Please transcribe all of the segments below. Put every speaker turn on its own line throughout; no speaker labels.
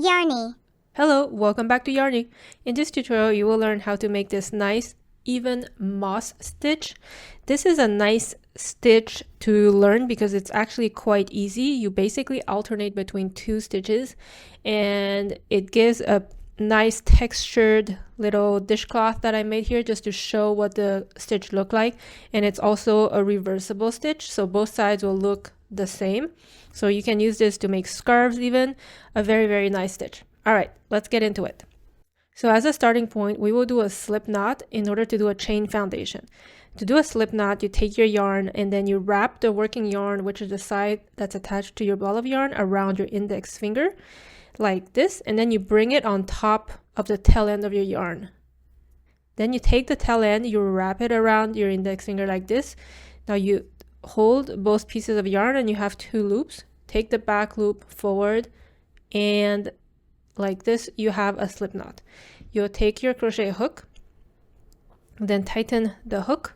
Yarrney.
Hello, welcome back to Yarrney. In this tutorial, you will learn how to make this nice, even moss stitch. This is a nice stitch to learn because it's actually quite easy. You basically alternate between two stitches and it gives a nice textured little dishcloth that I made here just to show what the stitch look like. And it's also a reversible stitch, so both sides will look the same. So you can use this to make scarves even. A very, very nice stitch. All right, let's get into it. So as a starting point, we will do a slip knot in order to do a chain foundation. To do a slip knot, you take your yarn and then you wrap the working yarn, which is the side that's attached to your ball of yarn, around your index finger like this, and then you bring it on top of the tail end of your yarn. Then you take the tail end, you wrap it around your index finger like this. Now you hold both pieces of yarn and you have two loops. Take the back loop forward and like this, you have a slip knot. You'll take your crochet hook, then tighten the hook.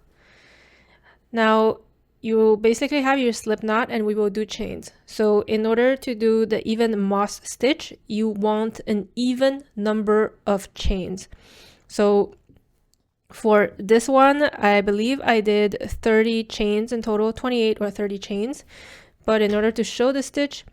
Now you basically have your slip knot and we will do chains. So in order to do the even moss stitch, you want an even number of chains. So for this one, I believe I did 30 chains in total, 28 or 30 chains. But in order to show the stitch,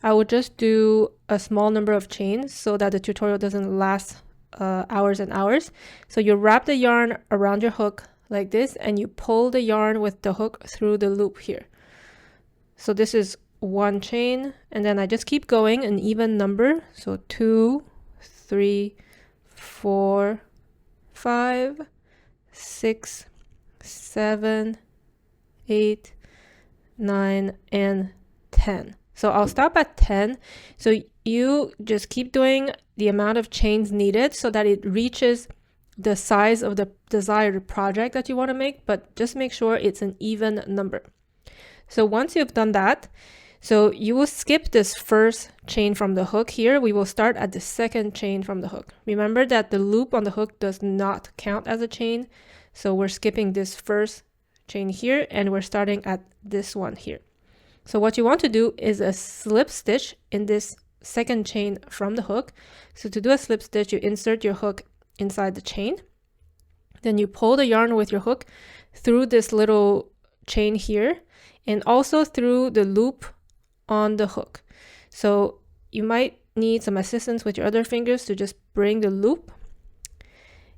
I will just do a small number of chains so that the tutorial doesn't last hours and hours. So you wrap the yarn around your hook like this and you pull the yarn with the hook through the loop here. So this is one chain and then I just keep going an even number. So 2, 3, 4, 5, 6, 7, 8, 9, and 10. So I'll stop at 10. So you just keep doing the amount of chains needed so that it reaches the size of the desired project that you want to make, but just make sure it's an even number. So once you've done that, so you will skip this first chain from the hook here. We will start at the second chain from the hook. Remember that the loop on the hook does not count as a chain. So we're skipping this first chain here and we're starting at this one here. So what you want to do is a slip stitch in this second chain from the hook. So to do a slip stitch, you insert your hook inside the chain. Then you pull the yarn with your hook through this little chain here and also through the loop on the hook. So you might need some assistance with your other fingers to just bring the loop.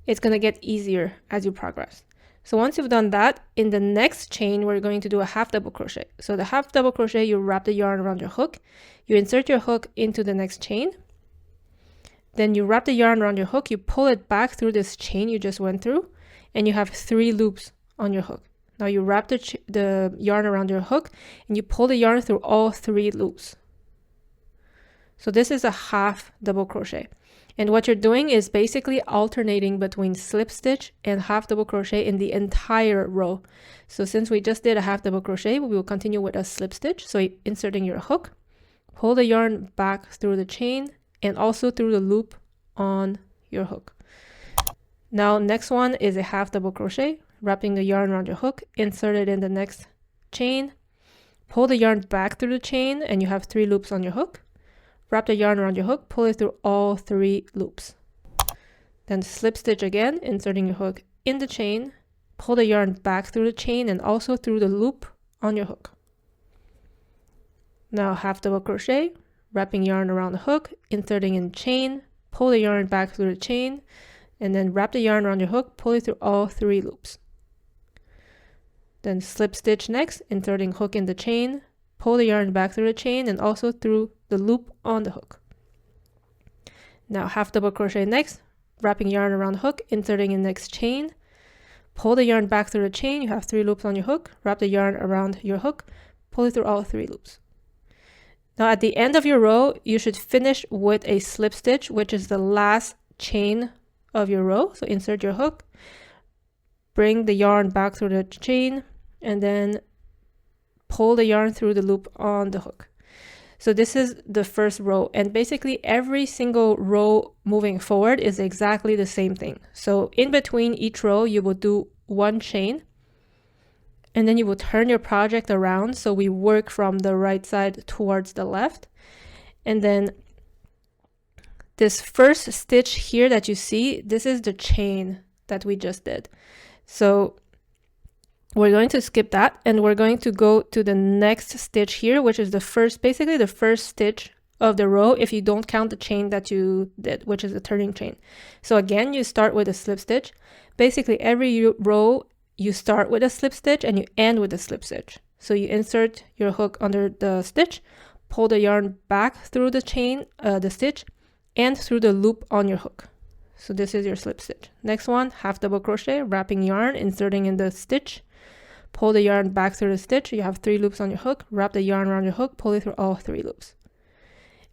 It's going to get easier as you progress. So once you've done that, in the next chain, we're going to do a half double crochet. So the half double crochet, you wrap the yarn around your hook. You insert your hook into the next chain. Then you wrap the yarn around your hook. You pull it back through this chain you just went through. And you have 3 loops on your hook. Now you wrap the yarn around your hook. And you pull the yarn through all 3 loops. So this is a half double crochet. And what you're doing is basically alternating between slip stitch and half double crochet in the entire row. So since we just did a half double crochet, we will continue with a slip stitch. So inserting your hook, pull the yarn back through the chain and also through the loop on your hook. Now next one is a half double crochet, wrapping the yarn around your hook, insert it in the next chain, pull the yarn back through the chain and you have 3 loops on your hook. Wrap the yarn around your hook, pull it through all 3 loops. Then slip stitch again, inserting your hook in the chain, pull the yarn back through the chain and also through the loop on your hook. Now half double crochet, wrapping yarn around the hook, inserting in chain, pull the yarn back through the chain, and then wrap the yarn around your hook, pull it through all 3 loops. Then slip stitch next, inserting hook in the chain, pull the yarn back through the chain and also through the loop on the hook. Now half double crochet next, wrapping yarn around the hook, inserting in next chain, pull the yarn back through the chain, you have 3 loops on your hook, wrap the yarn around your hook, pull it through all 3 loops. Now at the end of your row, you should finish with a slip stitch, which is the last chain of your row. So insert your hook, bring the yarn back through the chain, and then pull the yarn through the loop on the hook. So this is the first row, and basically every single row moving forward is exactly the same thing. So in between each row, you will do 1 chain, and then you will turn your project around. So we work from the right side towards the left, and then this first stitch here that you see, this is the chain that we just did. So we're going to skip that and we're going to go to the next stitch here, which is the first, basically the first stitch of the row if you don't count the chain that you did, which is the turning chain. So again, you start with a slip stitch. Basically every row you start with a slip stitch and you end with a slip stitch. So you insert your hook under the stitch, pull the yarn back through the chain, the stitch, and through the loop on your hook. So this is your slip stitch. Next one, half double crochet, wrapping yarn, inserting in the stitch, pull the yarn back through the stitch. You have 3 loops on your hook, wrap the yarn around your hook, pull it through all 3 loops.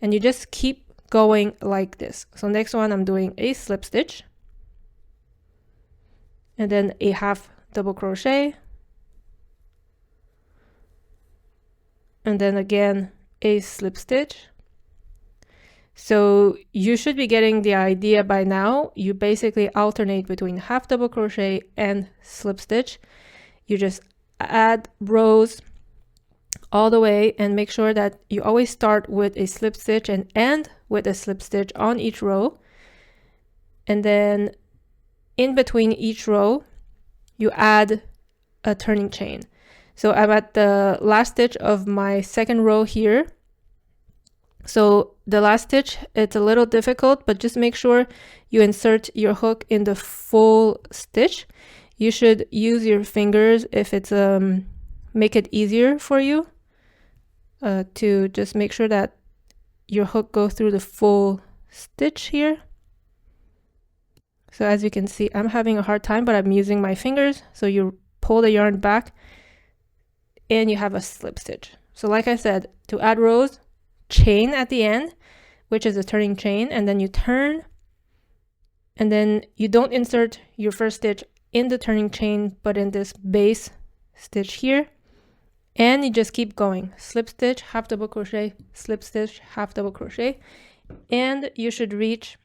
And you just keep going like this. So next one, I'm doing a slip stitch and then a half double crochet, and then again a slip stitch. So you should be getting the idea by now. You basically alternate between half double crochet and slip stitch. You just add rows all the way and make sure that you always start with a slip stitch and end with a slip stitch on each row. And then in between each row, you add a turning chain. So I'm at the last stitch of my second row here. So the last stitch, it's a little difficult, but just make sure you insert your hook in the full stitch. You should use your fingers if it's make it easier for you to just make sure that your hook goes through the full stitch here. So as you can see, I'm having a hard time, but I'm using my fingers. So you pull the yarn back and you have a slip stitch. So like I said, to add rows, chain at the end, which is a turning chain, and then you turn, and then you don't insert your first stitch in the turning chain, but in this base stitch here, and you just keep going. Slip stitch, half double crochet, slip stitch, half double crochet, and you should reach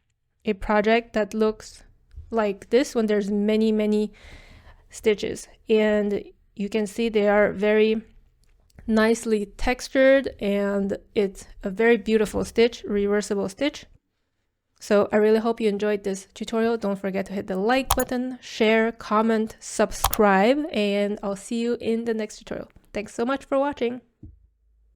a project that looks like this when there's many stitches. And you can see they are very nicely textured and it's a very beautiful stitch, reversible stitch. So I really hope you enjoyed this tutorial. Don't forget to hit the like button, share, comment, subscribe, and I'll see you in the next tutorial. Thanks so much for watching.